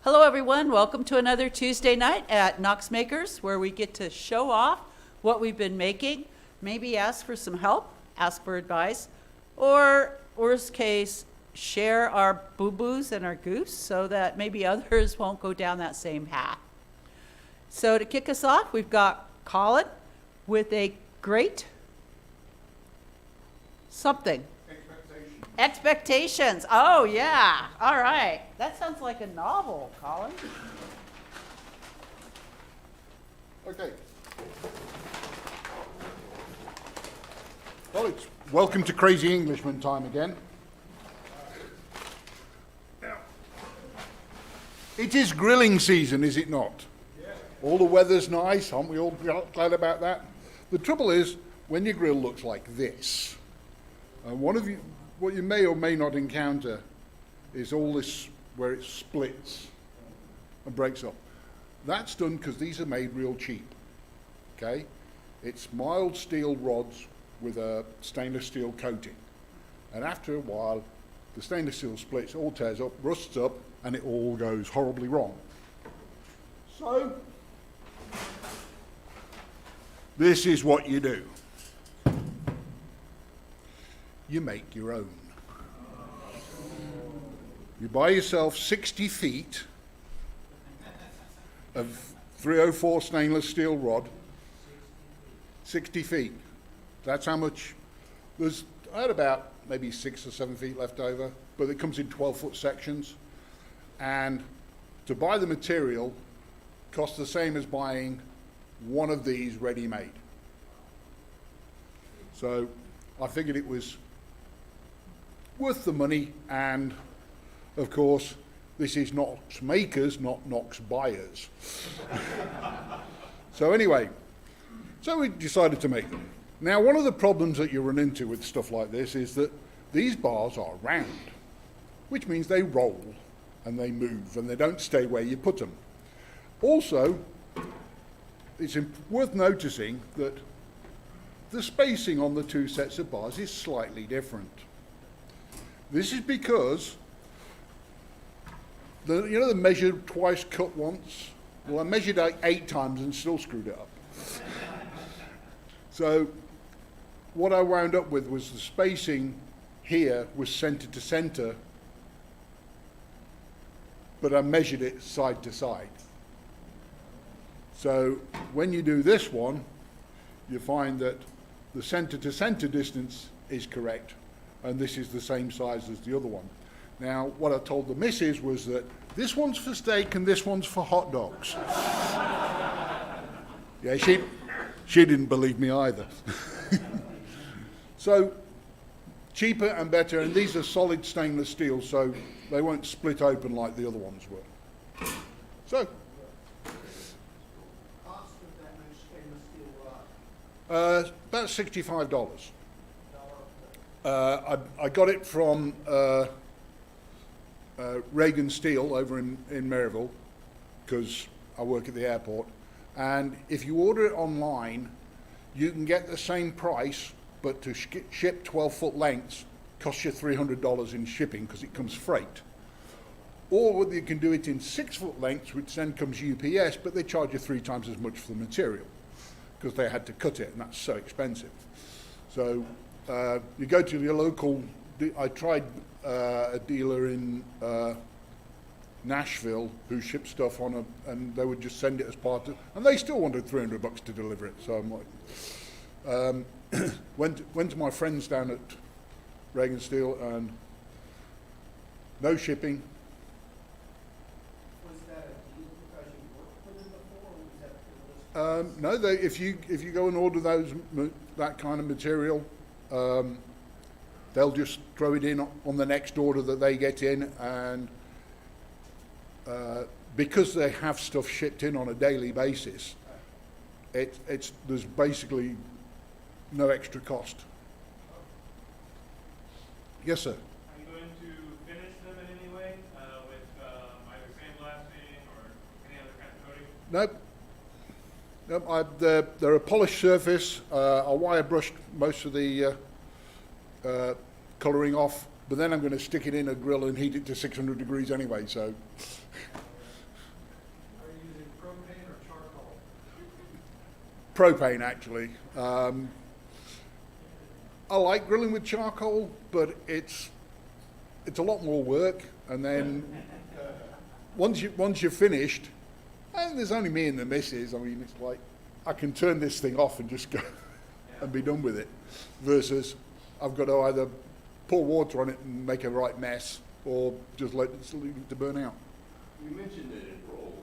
Hello, everyone. Welcome to another Tuesday night at Knox Makers, where we get to show off what we've been making, maybe ask for some help, ask for advice, or worst case, share our boo-boos and our goose so that maybe others won't go down that same path. So to kick us off, we've got Colin with a great something. Expectations. Oh, yeah. All right. That sounds like a novel, Colin. Okay. Well, it's welcome to Crazy Englishman time again. Now, it is grilling season, is it not? Yeah. All the weather's nice, aren't we all glad about that? The trouble is, when your grill looks like this, what you may or may not encounter is all this where it splits and breaks up. That's done because these are made real cheap, okay? It's mild steel rods with a stainless steel coating. And after a while, the stainless steel splits, all tears up, rusts up, and it all goes horribly wrong. So, this is what you do. You make your own. You buy yourself 60 feet of 304 stainless steel rod. 60 feet. That's how much. I had about maybe 6 or 7 feet left over, but it comes in 12-foot sections. And to buy the material costs the same as buying one of these ready-made. So I figured it was worth the money, and of course this is Knox Makers, not Knox Buyers. So anyway, we decided to make them. Now, one of the problems that you run into with stuff like this is that these bars are round, which means they roll and they move and they don't stay where you put them. Also, it's worth noticing that the spacing on the two sets of bars is slightly different. This is because, the measure twice, cut once? Well, I measured like 8 times and still screwed it up. So what I wound up with was the spacing here was center to center, but I measured it side to side. So when you do this one, you find that the center to center distance is correct, and this is the same size as the other one. Now, what I told the missus was that this one's for steak and this one's for hot dogs. Yeah, she didn't believe me either. So, cheaper and better, and these are solid stainless steel, so they won't split open like the other ones were. So, Cost of that new stainless steel rod? about $65. I got it from Reagan Steel over in Maryville, because I work at the airport. And if you order it online, you can get the same price, but to ship 12-foot lengths costs you $300 in shipping because it comes freight. Or you can do it in 6-foot lengths, which then comes UPS, but they charge you 3 times as much for the material because they had to cut it, and that's so expensive. So you go to your local. I tried a dealer in Nashville who shipped stuff on and they would just send it as part of, and they still wanted $300 to deliver it. So I'm like, went to my friends down at Reagan Steel, and no shipping. Was that a deal because you worked with them before, or was that No, if you go and order that kind of material, they'll just throw it in on the next order that they get in, and because they have stuff shipped in on a daily basis, there's basically no extra cost. Yes, sir. Are you going to finish them in any way with either sandblasting or any other kind of coating? Nope. They're a polished surface. I wire brushed most of the colouring off, but then I'm going to stick it in a grill and heat it to 600 degrees anyway. So propane, actually. I like grilling with charcoal, but it's a lot more work. And then once you're finished, and there's only me and the missus. I mean, it's like I can turn this thing off and just go and be done with it. Versus I've got to either pour water on it and make a right mess, or just leave it to burn out. You mentioned that it rolled,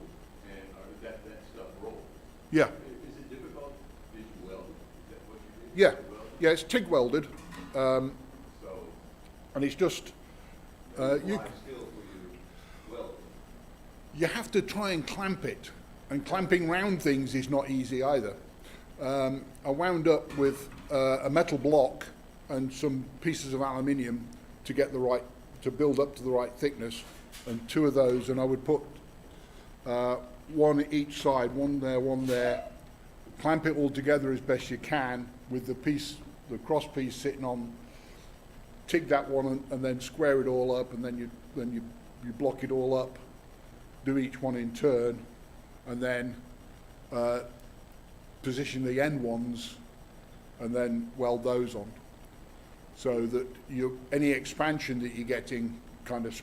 and that stuff rolled. Yeah, Is it difficult? Did you weld? Is that what you did? yeah, You welded? yeah. It's TIG welded, So, and it's just there's a you. lot of skill for you welding. You have to try and clamp it, and clamping round things is not easy either. I wound up with a metal block and some pieces of aluminium to build up to the right thickness, and 2 of those, and I would put one each side, one there, clamp it all together as best you can with the cross piece sitting on, TIG that one and then square it all up, and then you block it all up, do each one in turn, and then position the end ones and then weld those on, so that any expansion that you're getting kind of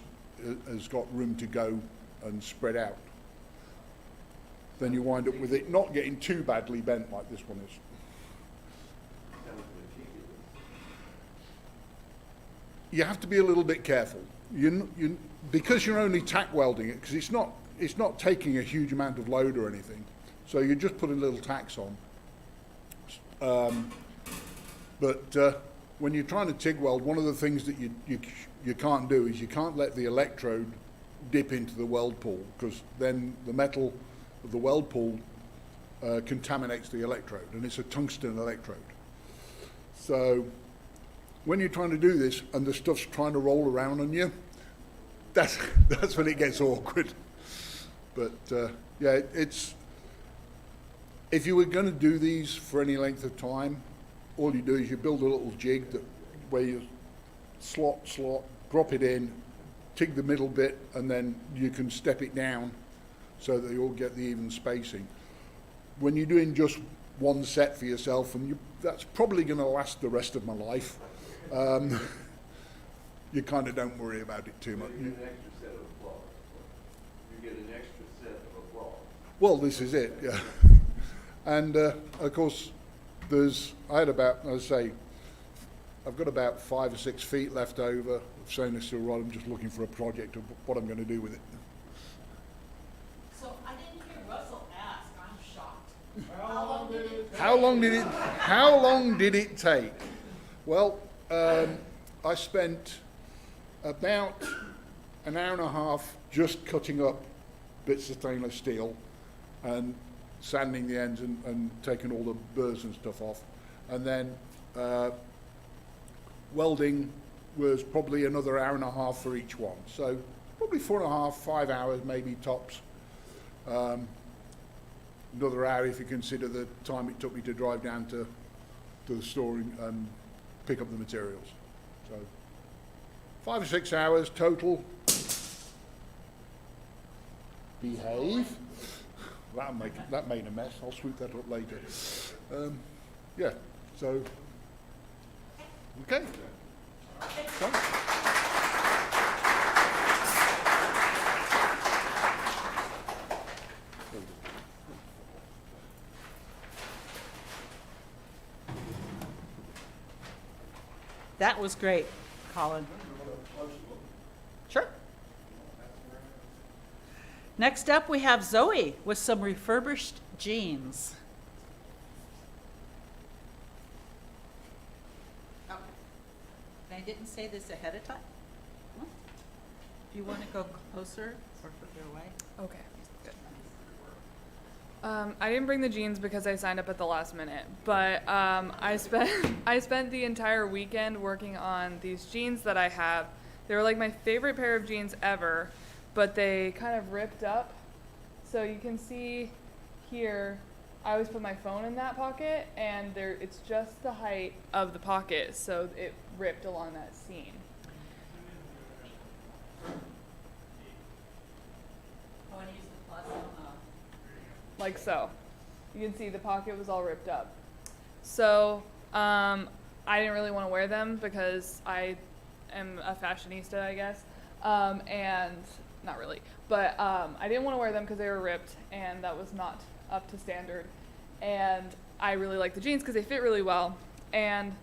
has got room to go and spread out. Then you wind up with it not getting too badly bent like this one is. That was meticulous. You have to be a little bit careful. Because you're only tack welding it, because it's not taking a huge amount of load or anything. So you're just putting little tacks on. But when you're trying to TIG weld, one of the things that you can't do is you can't let the electrode dip into the weld pool, because then the metal of the weld pool contaminates the electrode, and it's a tungsten electrode. So when you're trying to do this and the stuff's trying to roll around on you, that's when it gets awkward. But yeah, if you were going to do these for any length of time, all you do is you build a little jig where you slot, drop it in, TIG the middle bit, and then you can step it down so that you all get the even spacing. When you're doing just one set for yourself, and that's probably going to last the rest of my life, you kind of don't worry about it too much. You get an extra set of applause. You get an extra set of applause. Well, this is it, yeah. And of course, I've got about 5 or 6 feet left over of stainless steel rod. I'm just looking for a project of what I'm going to do with it. So I didn't hear Russell ask. I'm shocked. How long did it take? Well, I spent about an hour and a half just cutting up bits of stainless steel and sanding the ends and taking all the burrs and stuff off. And then welding was probably another hour and a half for each one. So probably 4.5, 5 hours maybe tops. Another hour if you consider the time it took me to drive down to the store and pick up the materials. So 5 or 6 hours total. Behave. That made a mess. I'll sweep that up later. Yeah, so, okay. Done. That was great, Colin. Sure. Next up, we have Zoe with some refurbished jeans. Oh, and I didn't say this ahead of time. Do you want to go closer or further away? Okay. I didn't bring the jeans because I signed up at the last minute, but I spent the entire weekend working on these jeans that I have. They were like my favorite pair of jeans ever, but they kind of ripped up. So you can see here, I always put my phone in that pocket, and it's just the height of the pocket, so it ripped along that seam. I want to use the plus on the... Like so. You can see the pocket was all ripped up. So I didn't really want to wear them because I am a fashionista, I guess. And not really, but I didn't want to wear them because they were ripped and that was not up to standard. And I really like the jeans because they fit really well. And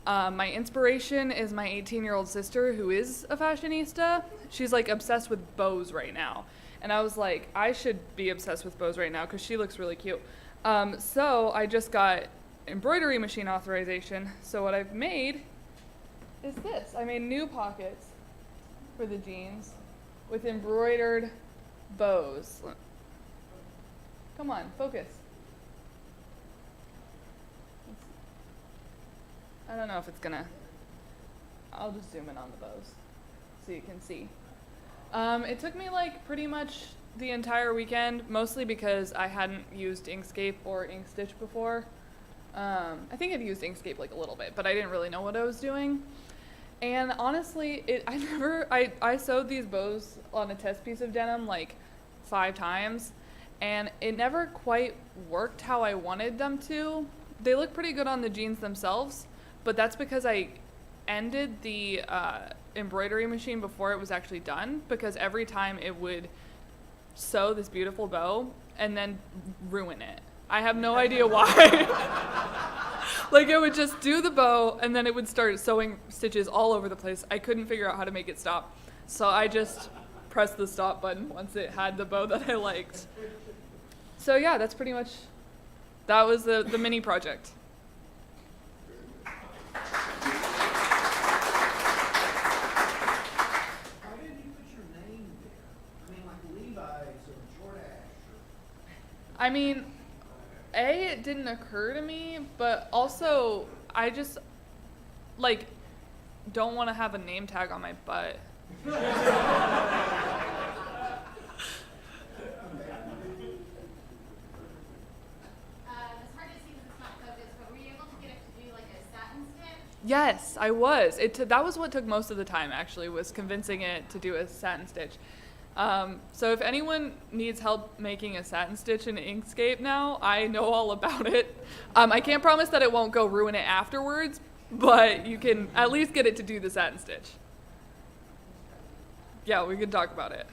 my inspiration is my 18-year-old sister who is a fashionista. She's like obsessed with bows right now. And I was like, I should be obsessed with bows right now because she looks really cute. So I just got embroidery machine authorization. So what I've made is this. I made new pockets for the jeans with embroidered bows. Come on, focus. I don't know if it's gonna, I'll just zoom in on the bows so you can see. It took me like pretty much the entire weekend, mostly because I hadn't used Inkscape or Inkstitch before. I think I'd used Inkscape like a little bit, but I didn't really know what I was doing. And honestly, I sewed these bows on a test piece of denim like 5 times, and it never quite worked how I wanted them to. They look pretty good on the jeans themselves, but that's because I ended the embroidery machine before it was actually done, because every time it would sew this beautiful bow and then ruin it. I have no idea why. Like, it would just do the bow and then it would start sewing stitches all over the place. I couldn't figure out how to make it stop. So I just pressed the stop button once it had the bow that I liked. So yeah, that's pretty much, that was the mini project. Why didn't you put your name there? I mean, like Levi's or Jordache or... I mean, it didn't occur to me, but also I just like don't want to have a name tag on my butt. It's hard to see because it's not focused, but were you able to get it to do like a satin stitch? Yes, I was. That was what took most of the time, actually, was convincing it to do a satin stitch. So if anyone needs help making a satin stitch in Inkscape now, I know all about it. I can't promise that it won't go ruin it afterwards, but you can at least get it to do the satin stitch. Yeah, we can talk about it.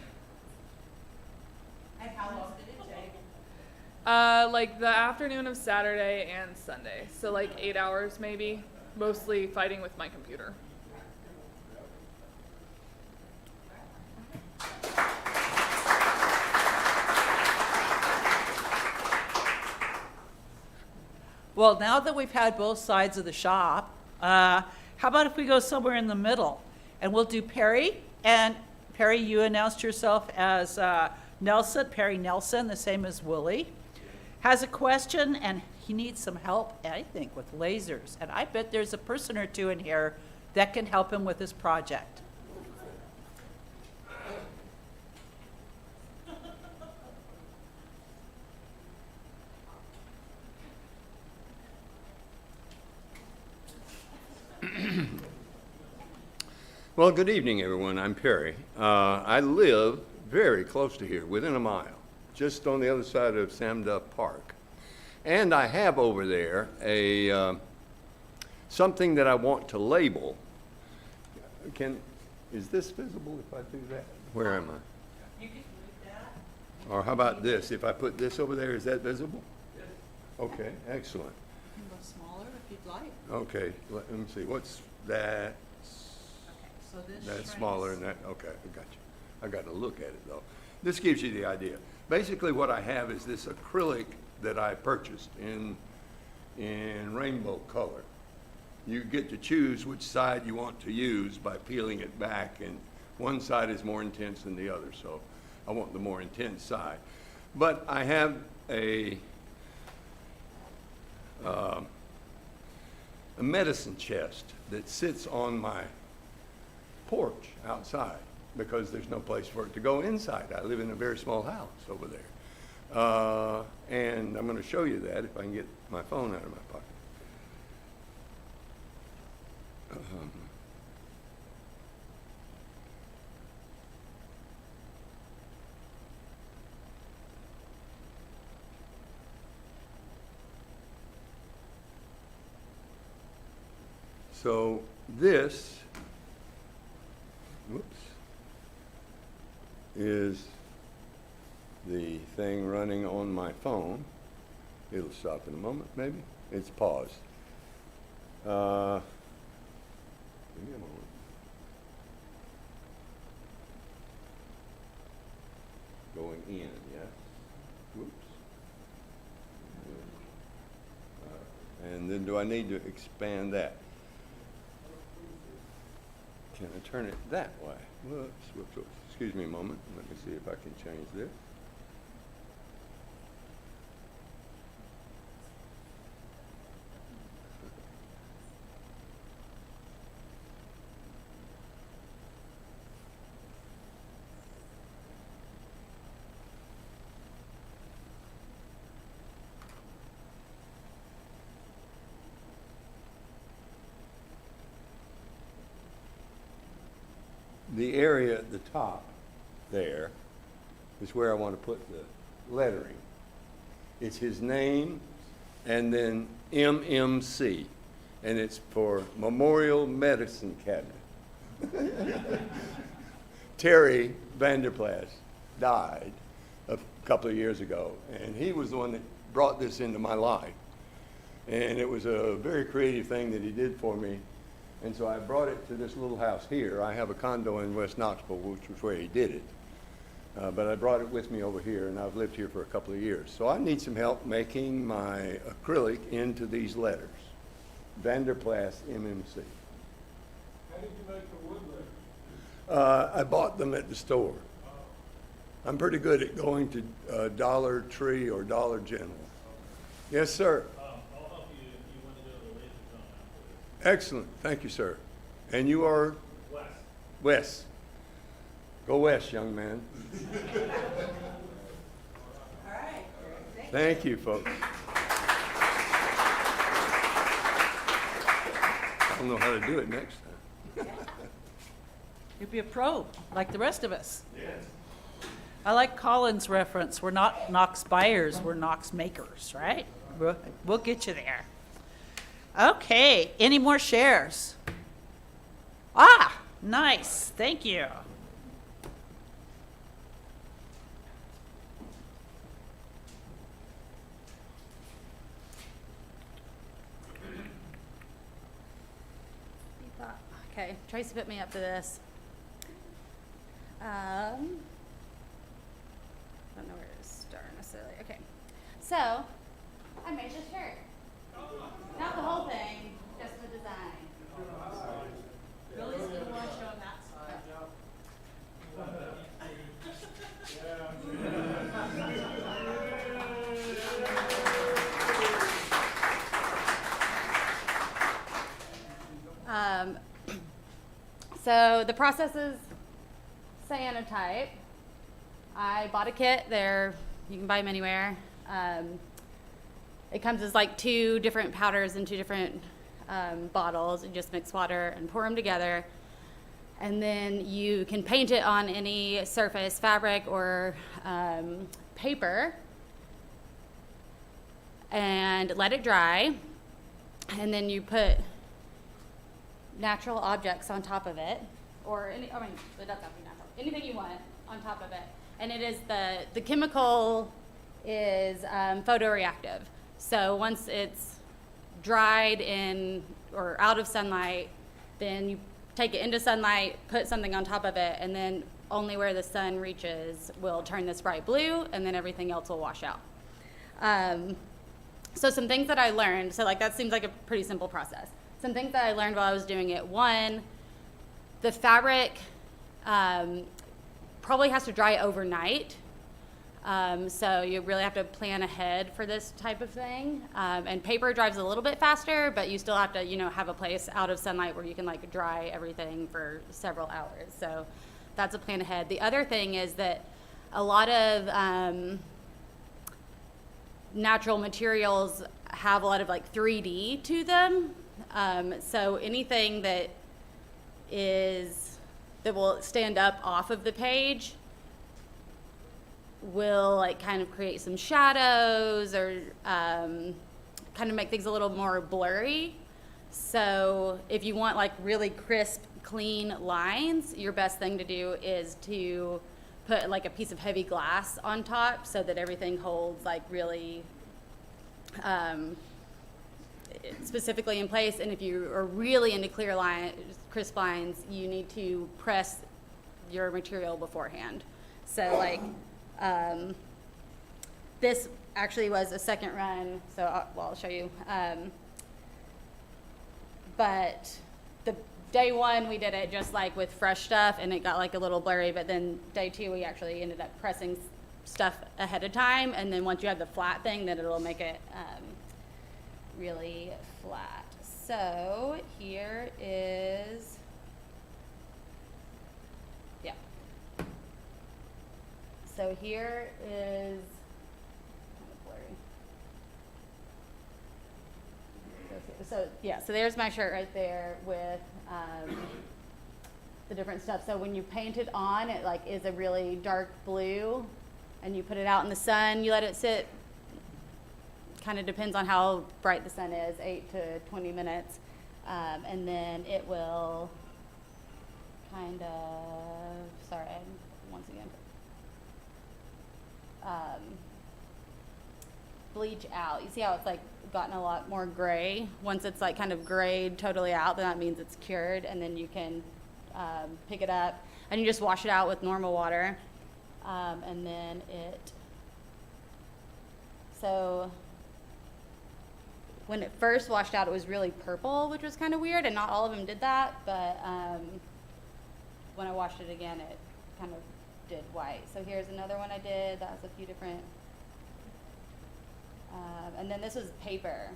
And how long did it take? Like the afternoon of Saturday and Sunday. So like 8 hours maybe, mostly fighting with my computer. Well, now that we've had both sides of the shop, how about if we go somewhere in the middle? And we'll do Perry. And Perry, you announced yourself as Nelson, Perry Nelson, the same as Willie. Has a question, and he needs some help, I think, with lasers. And I bet there's a person or two in here that can help him with his project. Well, good evening, everyone. I'm Perry. I live very close to here, within a mile, just on the other side of Sam Duff Park. And I have over there something that I want to label. Is this visible if I do that? Where am I? You can do that. Or how about this? If I put this over there, is that visible? Yes. Okay, excellent. You can go smaller if you'd like. Okay, let me see. What's that? So this That's shrinks. smaller than that. Okay, I got you. I got to look at it though. This gives you the idea. Basically, what I have is this acrylic that I purchased in rainbow color. You get to choose which side you want to use by peeling it back, and one side is more intense than the other, so I want the more intense side. But I have a medicine chest that sits on my porch outside because there's no place for it to go inside. I live in a very small house over there. And I'm going to show you that if I can get my phone out of my pocket. So this, whoops, is the thing running on my phone. It'll stop in a moment, maybe. It's paused. Give me a moment. Going in, yes. Whoops. And then do I need to expand that? Can I turn it that way? Whoops, whoops, whoops. Excuse me a moment. Let me see if I can change this. The area at the top there is where I want to put the lettering. It's his name and then MMC, and it's for Memorial Medicine Cabinet. Terry Vanderplas died a couple of years ago, and he was the one that brought this into my life. And it was a very creative thing that he did for me. And so I brought it to this little house here. I have a condo in West Knoxville, which was where he did it. But I brought it with me over here, and I've lived here for a couple of years. So I need some help making my acrylic into these letters. Vanderplas MMC. How did you make the wood letters? I bought them at the store. I'm pretty good at going to Dollar Tree or Dollar General. Yes, sir. I'll help you if you want to go to the laser zone after this. Excellent. Thank you, sir. And you are? Wes. Wes. Go west, young man. All right. Thank you, folks. I don't know how to do it next time. You'll be a pro, like the rest of us. Yes. I like Colin's reference. We're not Knox buyers, we're Knox makers, right? We'll get you there. Okay, any more shares? Ah, nice, thank you. Okay, Tracy put me up for this. I don't know where to start necessarily. Okay, so I made this shirt. Not the whole thing, just the design. Billy's gonna want you on that side. So the process is cyanotype. I bought a kit there. You can buy them anywhere. It comes as like 2 different powders in 2 different bottles. You just mix water and pour them together. And then you can paint it on any surface, fabric or paper, and let it dry. And then you put natural objects on top of it, or it doesn't have to be natural, anything you want on top of it. And it is the chemical is photoreactive. So once it's dried in or out of sunlight, then you take it into sunlight, put something on top of it, and then only where the sun reaches will turn this bright blue, and then everything else will wash out. So some things that I learned, so like that seems like a pretty simple process. Some things that I learned while I was doing it. One, the fabric probably has to dry overnight. So you really have to plan ahead for this type of thing. And paper dries a little bit faster, but you still have to, have a place out of sunlight where you can like dry everything for several hours. So that's a plan ahead. The other thing is that a lot of natural materials have a lot of like 3D to them. So anything that will stand up off of the page will like kind of create some shadows or kind of make things a little more blurry. So if you want like really crisp, clean lines, your best thing to do is to put like a piece of heavy glass on top so that everything holds like really specifically in place. And if you are really into clear line, crisp lines, you need to press your material beforehand. So like this actually was a second run, so I'll show you. But the day one we did it just like with fresh stuff and it got like a little blurry, but then day two we actually ended up pressing stuff ahead of time, and then once you have the flat thing, then it'll make it really flat. So here is, yeah. So here is, kind of blurry. So yeah, so there's my shirt right there with the different stuff. So when you paint it on, it like is a really dark blue, and you put it out in the sun, you let it sit, kind of depends on how bright the sun is, 8 to 20 minutes. And then it will kind of, sorry, once again, bleach out. You see how it's like gotten a lot more gray? Once it's like kind of grayed totally out, then that means it's cured, and then you can pick it up and you just wash it out with normal water. And then so when it first washed out, it was really purple, which was kind of weird, and not all of them did that, but when I washed it again, it kind of did white. So here's another one I did that has a few different, and then this was paper.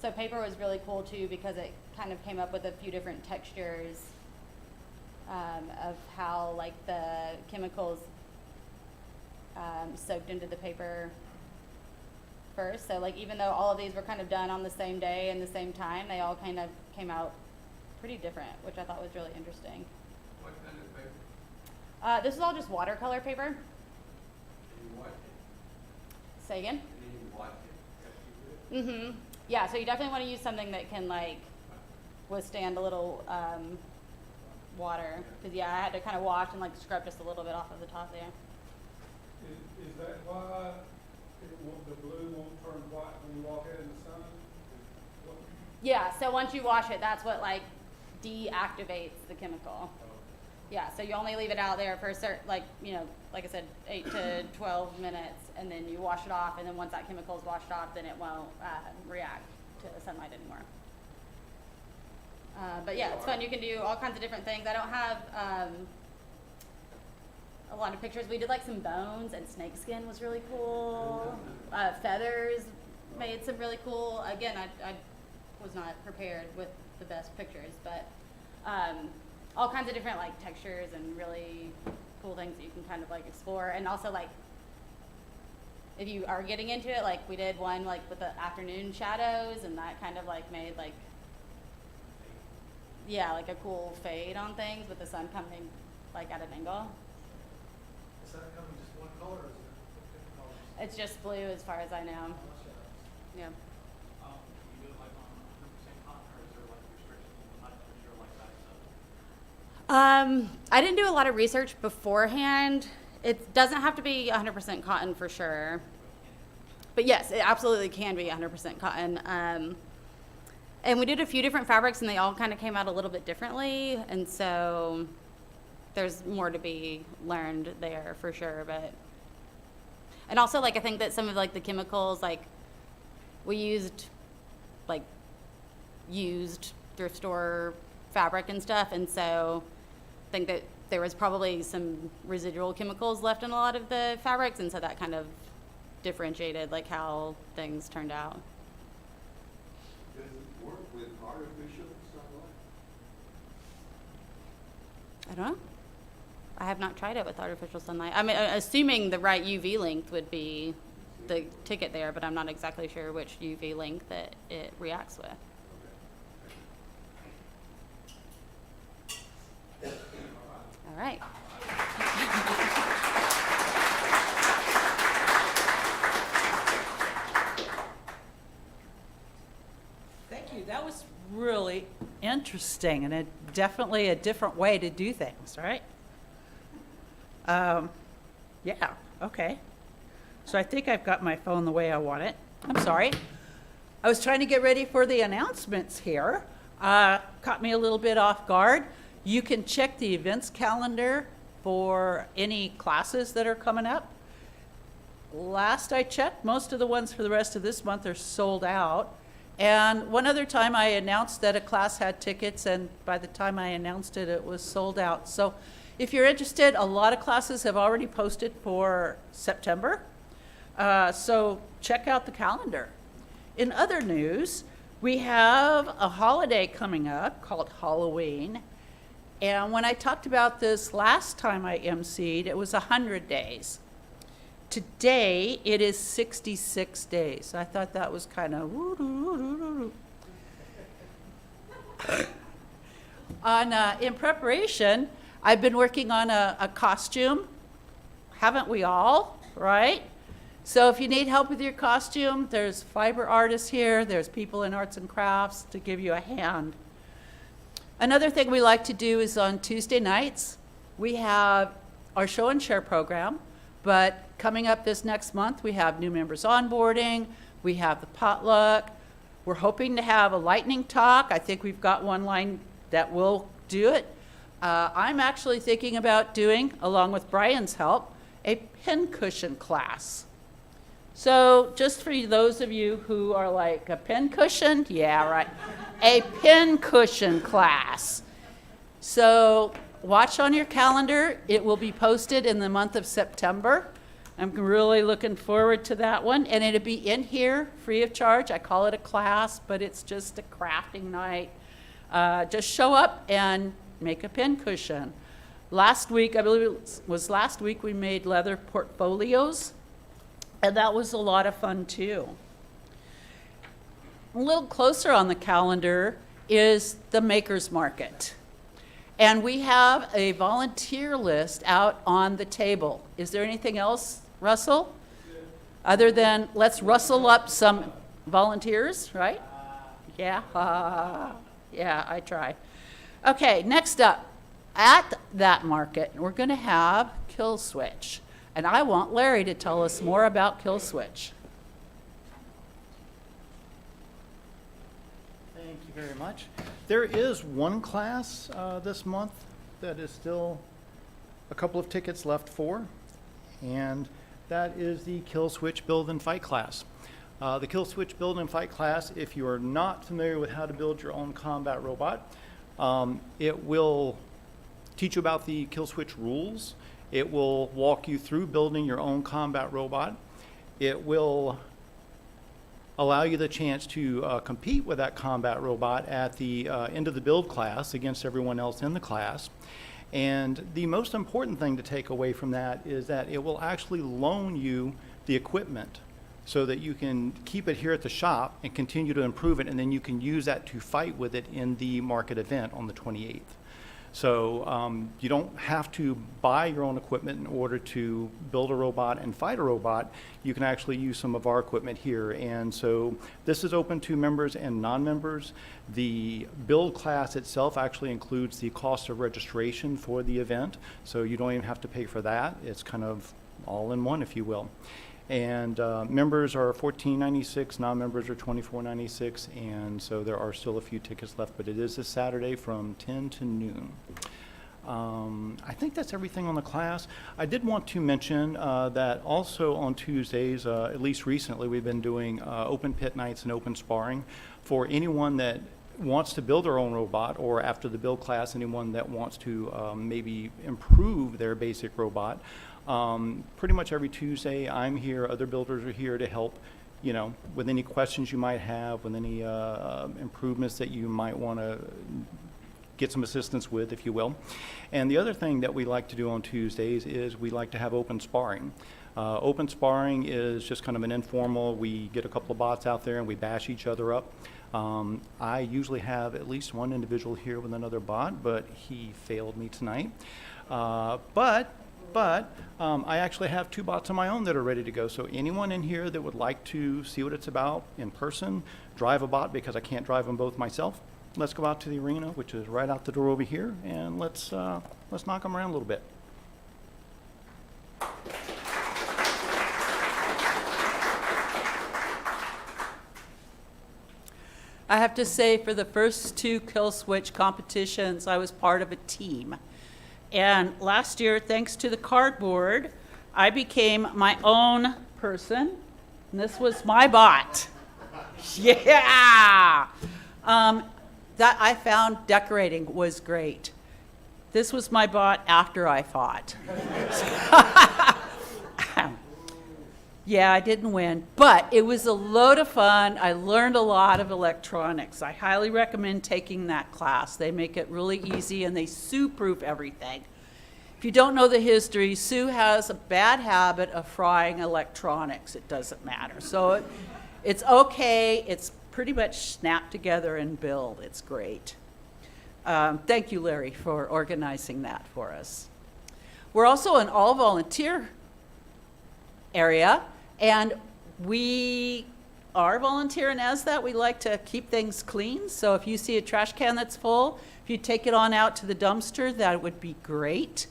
So paper was really cool too because it kind of came up with a few different textures of how like the chemicals soaked into the paper first. So like even though all of these were kind of done on the same day and the same time, they all kind of came out pretty different, which I thought was really interesting. What kind of paper? This is all just watercolor paper. Can you watch it? Say again? Can you watch it? Yes, you Mm-hmm. Yeah, so you definitely want to use something that can like withstand a little water. Because yeah, I had to kind of wash and like scrub just a little bit off of the top there. Is that why the blue won't turn white when you walk out in the sun? Yeah, so once you wash it, that's what like deactivates the chemical. Yeah, so you only leave it out there for a certain, like, you know, like I said, 8 to 12 minutes, and then you wash it off, and then once that chemical is washed off, then it won't react to the sunlight anymore. But yeah, it's fun. You can do all kinds of different things. I don't have a lot of pictures. We did like some bones, and snake skin was really cool. Feathers made some really cool. Again, I was not prepared with the best pictures, but all kinds of different like textures and really cool things that you can kind of like explore. And also like if you are getting into it, like we did one like with the afternoon shadows, and that kind of like made like, yeah, like a cool fade on things with the sun coming like at an angle. Is that coming just one color or is it different colors? It's just blue as far as I know. Yeah. You do it like on 100% cotton, or is there like restrictions on the temperature like that stuff? I didn't do a lot of research beforehand. It doesn't have to be 100% cotton for sure. But yes, it absolutely can be 100% cotton. And we did a few different fabrics, and they all kind of came out a little bit differently. And so there's more to be learned there for sure. And also, like, I think that some of like the chemicals, like we used thrift store fabric and stuff, and so I think that there was probably some residual chemicals left in a lot of the fabrics, and so that kind of differentiated like how things turned out. Does it work with artificial sunlight? I don't know. I have not tried it with artificial sunlight. I mean, assuming the right UV length would be the ticket there, but I'm not exactly sure which UV length that it reacts with. All right. Thank you. That was really interesting and definitely a different way to do things, right? Yeah, okay. So I think I've got my phone the way I want it. I'm sorry. I was trying to get ready for the announcements here. Caught me a little bit off guard. You can check the events calendar for any classes that are coming up. Last I checked, most of the ones for the rest of this month are sold out. And one other time I announced that a class had tickets, and by the time I announced it, it was sold out. So if you're interested, a lot of classes have already posted for September. So check out the calendar. In other news, we have a holiday coming up called Halloween. And when I talked about this last time I emceed, it was 100 days. Today, it is 66 days. I thought that was kind of in preparation, I've been working on a costume. Haven't we all, right? So if you need help with your costume, there's fiber artists here, there's people in arts and crafts to give you a hand. Another thing we like to do is on Tuesday nights, we have our show and share program, but coming up this next month, we have new members onboarding, we have the potluck, we're hoping to have a lightning talk. I think we've got one line that will do it. I'm actually thinking about doing, along with Brian's help, a pincushion class. So just for those of you who are like, a pincushion? Yeah, right. A pincushion class. So watch on your calendar. It will be posted in the month of September. I'm really looking forward to that one. And it'll be in here, free of charge. I call it a class, but it's just a crafting night. Just show up and make a pincushion. Last week, I believe it was last week, we made leather portfolios. And that was a lot of fun too. A little closer on the calendar is the Makers Market. And we have a volunteer list out on the table. Is there anything else, Russell? Other than let's rustle up some volunteers, right? Yeah, yeah, I try. Okay, next up, at that market, we're gonna have Kill Switch. And I want Larry to tell us more about Kill Switch. Thank you very much. There is one class this month that is still a couple of tickets left for, and that is the Kill Switch Build and Fight class. The Kill Switch Build and Fight class, if you are not familiar with how to build your own combat robot, it will teach you about the Kill Switch rules. It will walk you through building your own combat robot. It will allow you the chance to compete with that combat robot at the end of the build class against everyone else in the class. And the most important thing to take away from that is that it will actually loan you the equipment so that you can keep it here at the shop and continue to improve it, and then you can use that to fight with it in the market event on the 28th. So you don't have to buy your own equipment in order to build a robot and fight a robot. You can actually use some of our equipment here. And so this is open to members and non-members. The build class itself actually includes the cost of registration for the event. So you don't even have to pay for that. It's kind of all in one, if you will. And members are $14.96, non-members are $24.96, and so there are still a few tickets left, but it is this Saturday from 10 to noon. I think that's everything on the class. I did want to mention that also on Tuesdays, at least recently, we've been doing open pit nights and open sparring for anyone that wants to build their own robot, or after the build class, anyone that wants to maybe improve their basic robot. Pretty much every Tuesday I'm here, other builders are here to help, you know, with any questions you might have, with any improvements that you might want to get some assistance with, if you will. And the other thing that we like to do on Tuesdays is we like to have open sparring. Open sparring is just kind of an informal, we get a couple of bots out there and we bash each other up. I usually have at least one individual here with another bot, but he failed me tonight. But I actually have two bots of my own that are ready to go. So anyone in here that would like to see what it's about in person, drive a bot because I can't drive them both myself, let's go out to the arena, which is right out the door over here, and let's knock them around a little bit. I have to say, for the first 2 kill switch competitions, I was part of a team. And last year, thanks to the cardboard, I became my own person, and this was my bot. Yeah! That I found decorating was great. This was my bot after I fought. Yeah, I didn't win, but it was a load of fun. I learned a lot of electronics. I highly recommend taking that class. They make it really easy, and they Sue-proof everything. If you don't know the history, Sue has a bad habit of frying electronics. It doesn't matter. So it's okay. It's pretty much snap together and build. It's great. Thank you, Larry, for organizing that for us. We're also an all-volunteer area, and we are volunteering as that. We like to keep things clean, so if you see a trash can that's full, if you take it on out to the dumpster, that would be great.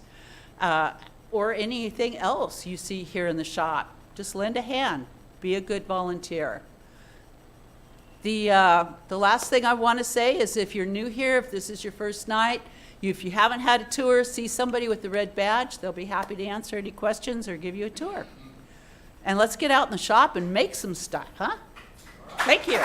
Or anything else you see here in the shop, just lend a hand. Be a good volunteer. The last thing I want to say is, if you're new here, if this is your first night, if you haven't had a tour, see somebody with the red badge. They'll be happy to answer any questions or give you a tour. And let's get out in the shop and make some stuff, huh? Thank you.